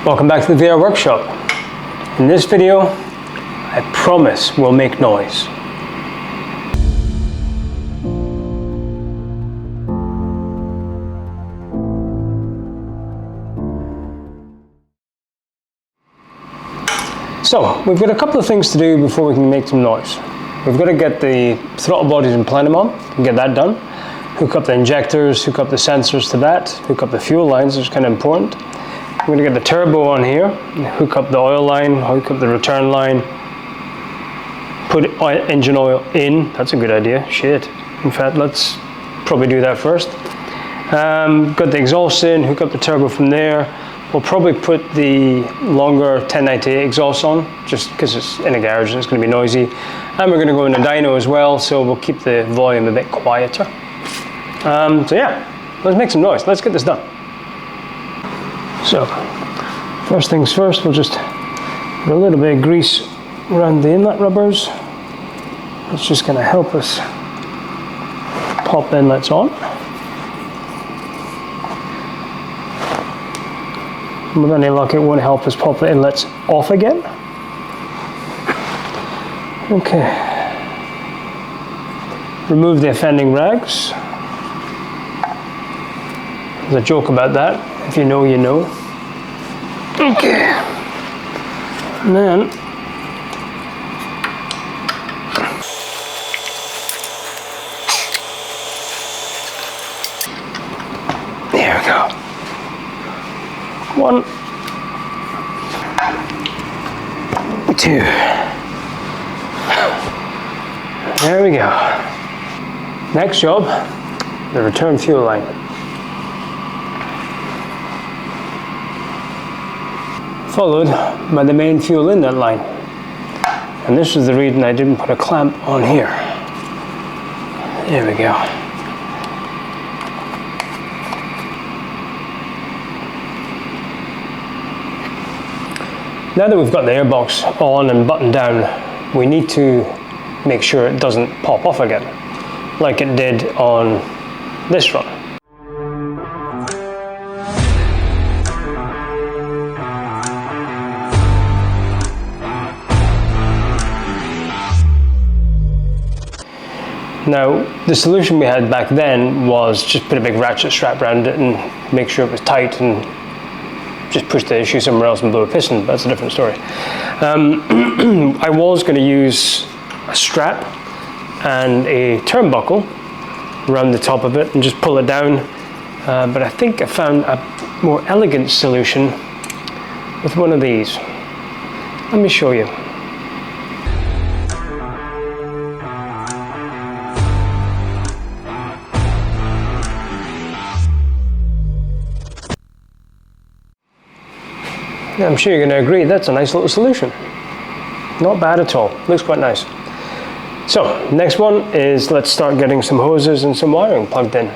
Welcome back to the VR workshop. In this video, I promise we'll make noise. So, we've got a couple of things to do before we can make some noise. We've got to get the throttle bodies and plenum on, and get that done. Hook up the injectors, hook up the sensors to that, hook up the fuel lines, which is kind of important. I'm going to get the turbo on here, hook up the oil line, hook up the return line, put engine oil in. That's a good idea, shit. In fact, let's probably do that first. Got the exhaust in, hook up the turbo from there. We'll probably put the longer 1098 exhaust on, just because it's in a garage and it's going to be noisy. And we're going to go in a dyno as well, so we'll keep the volume a bit quieter. So yeah, let's make some noise. Let's get this done. So, first things first, we'll just put a little bit of grease around the inlet rubbers. It's just going to help us pop the inlets on. With any luck, it won't help us pop the inlets off again. Okay. Remove the offending rags. There's a joke about that. If you know, you know. Okay. And then there we go. One, two. There we go. Next job, the return fuel line. Followed by the main fuel inlet line. And this is the reason I didn't put a clamp on here. There we go. Now that we've got the airbox on and buttoned down, we need to make sure it doesn't pop off again, like it did on this run. Now, the solution we had back then was just put a big ratchet strap around it and make sure it was tight and just push the issue somewhere else and blow a piston. That's a different story. I was going to use a strap and a turnbuckle around the top of it and just pull it down, but I think I found a more elegant solution with one of these. Let me show you. I'm sure you're going to agree that's a nice little solution. Not bad at all. Looks quite nice. So, next one is let's start getting some hoses and some wiring plugged in.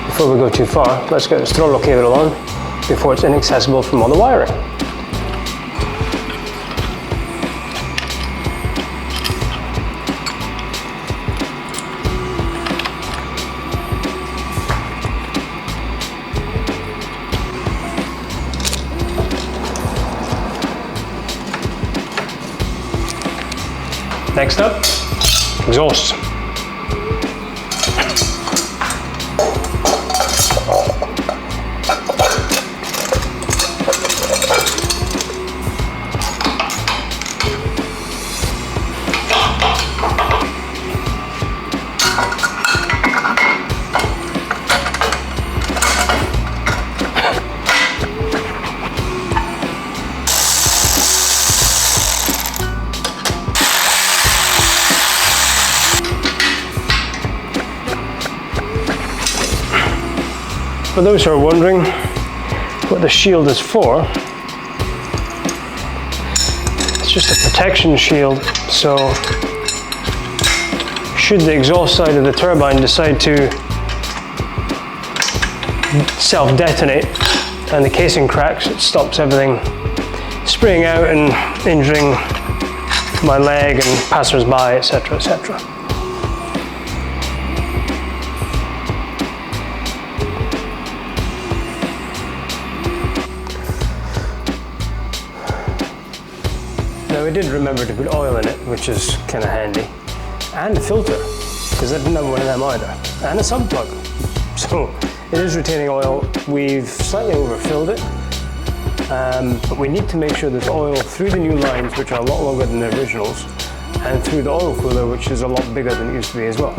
Before we go too far, let's get this throttle cable on before it's inaccessible from all the wiring. Next up, exhaust. For those who are wondering what the shield is for, it's just a protection shield, so should the exhaust side of the turbine decide to self-detonate and the casing cracks, it stops everything spraying out and injuring my leg and passers-by, etc., etc. Now, we did remember to put oil in it, which is kind of handy, and a filter, because I didn't have one of them either, and a sump plug. So it is retaining oil. We've slightly overfilled it, but we need to make sure there's oil through the new lines, which are a lot longer than the originals, and through the oil cooler, which is a lot bigger than it used to be as well.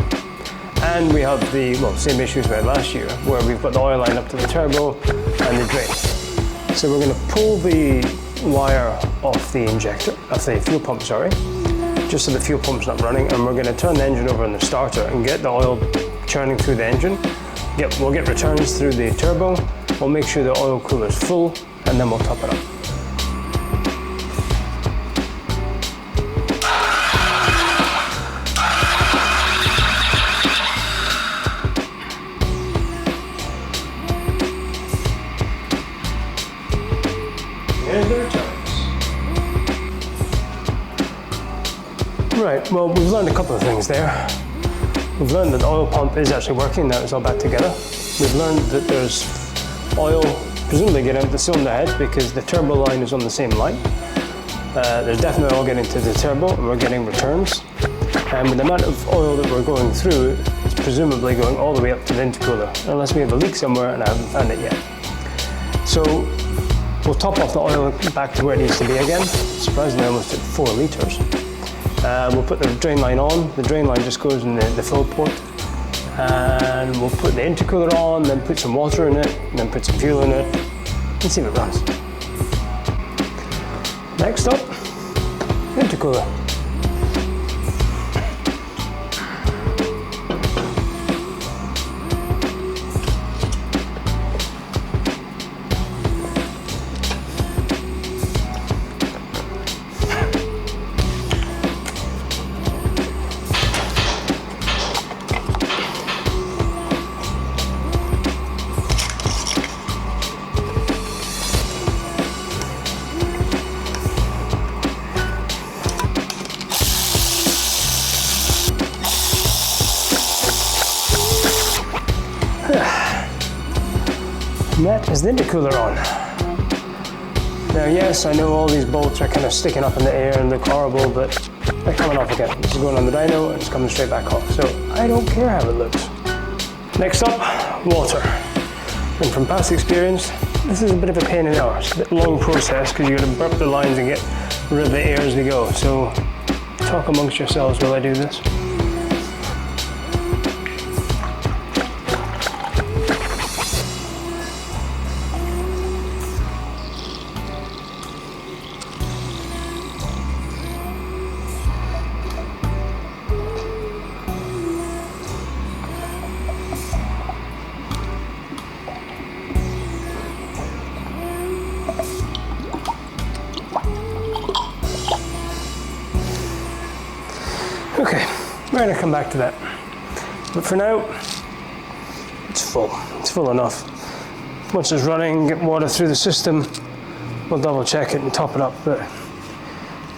And we have the same issues we had last year, where we've got the oil line up to the turbo and the drain. So we're going to pull the wire off the injector, off the fuel pump, sorry, just so the fuel pump's not running, and we're going to turn the engine over in the starter and get the oil churning through the engine. We'll get returns through the turbo, we'll make sure the oil cooler is full, and then we'll top it up. Here's the returns. Right, well, we've learned a couple of things there. We've learned that the oil pump is actually working, now it's all back together. We've learned that there's oil presumably getting out the cylinder head because the turbo line is on the same line. There's definitely oil getting to the turbo and we're getting returns. And with the amount of oil that we're going through, it's presumably going all the way up to the intercooler, unless we have a leak somewhere and I haven't found it yet. So we'll top off the oil back to where it needs to be again, surprisingly almost at 4 litres. We'll put the drain line on. The drain line just goes in the fill port. And we'll put the intercooler on, then put some water in it, then put some fuel in it, and see if it runs. Next up, intercooler. And that is the intercooler on. Now yes, I know all these bolts are kind of sticking up in the air and look horrible, but they're coming off again. This is going on the dyno and it's coming straight back off, so I don't care how it looks. Next up, water. And from past experience, this is a bit of a pain in the arse. It's a bit long process because you've got to burp the lines and get rid of the air as we go. So talk amongst yourselves while I do this. Okay, we're going to come back to that. But for now, it's full. It's full enough. Once it's running, get water through the system, we'll double check it and top it up, but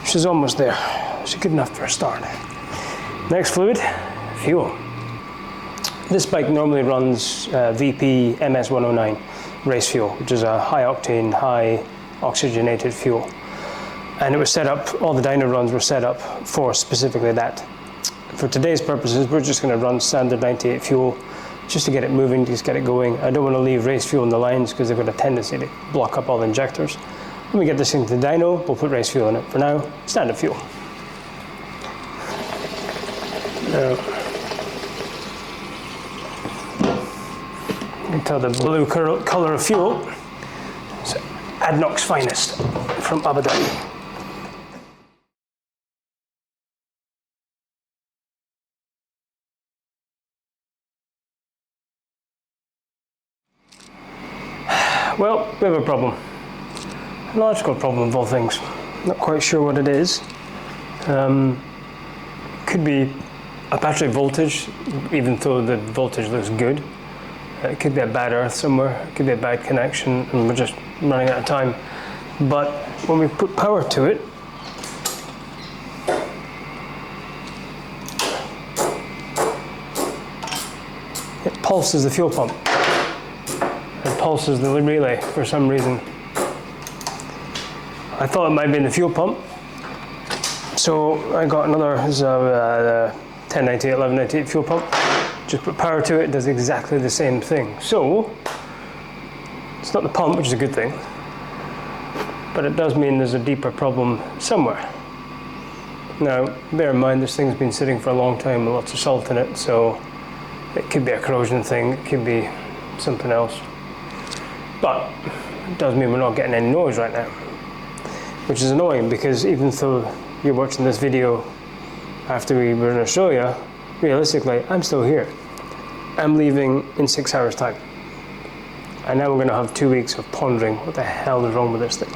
she's almost there. She's good enough for a start. Next fluid, fuel. This bike normally runs VP MS109 race fuel, which is a high octane, high oxygenated fuel. And it was set up, all the dyno runs were set up for specifically that. For today's purposes, we're just going to run standard 98 fuel just to get it moving, just get it going. I don't want to leave race fuel in the lines because they've got a tendency to block up all the injectors. When we get this into the dyno, we'll put race fuel in it. For now, standard fuel. Now, you can tell the blue color of fuel. It's ADNOC's finest from Abu Dhabi. Well, we have a problem. An electrical problem of all things. Not quite sure what it is. Could be a battery voltage, even though the voltage looks good. It could be a bad earth somewhere, it could be a bad connection, and we're just running out of time. But when we put power to it, it pulses the fuel pump. It pulses the relay for some reason. I thought it might be in the fuel pump, so I got another 1098, 1198 fuel pump. Just put power to it, it does exactly the same thing. So, it's not the pump, which is a good thing, but it does mean there's a deeper problem somewhere. Now, bear in mind this thing's been sitting for a long time with lots of salt in it, so it could be a corrosion thing, it could be something else. But it does mean we're not getting any noise right now, which is annoying because even though you're watching this video after we were in Australia, realistically, I'm still here. I'm leaving in 6 hours time. And now we're going to have 2 weeks of pondering what the hell is wrong with this thing.